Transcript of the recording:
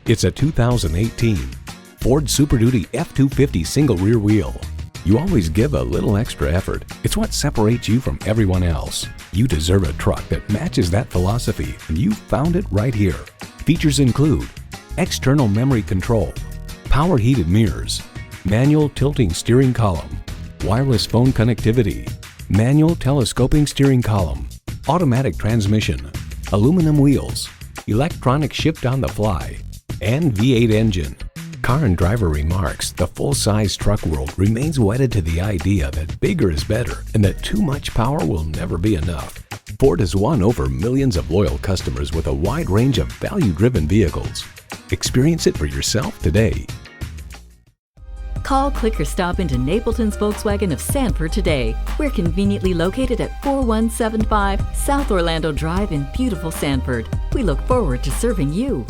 It's a 2018 Ford Super Duty F-250 single rear wheel. You always give a little extra effort. It's what separates you from everyone else. You deserve a truck that matches that philosophy, and you found it right here. Features include external memory control, power heated mirrors, manual tilting steering column, wireless phone connectivity, manual telescoping steering column, automatic transmission, aluminum wheels, electronic shift on the fly, and V8 engine. Car and Driver remarks, the full-size truck world remains wedded to the idea that bigger is better and that too much power will never be enough. Ford has won over millions of loyal customers with a wide range of value-driven vehicles. Experience it for yourself today. Call, click, or stop into Napleton's Volkswagen of Sanford today. We're conveniently located at 4175 South Orlando Drive in beautiful Sanford. We look forward to serving you.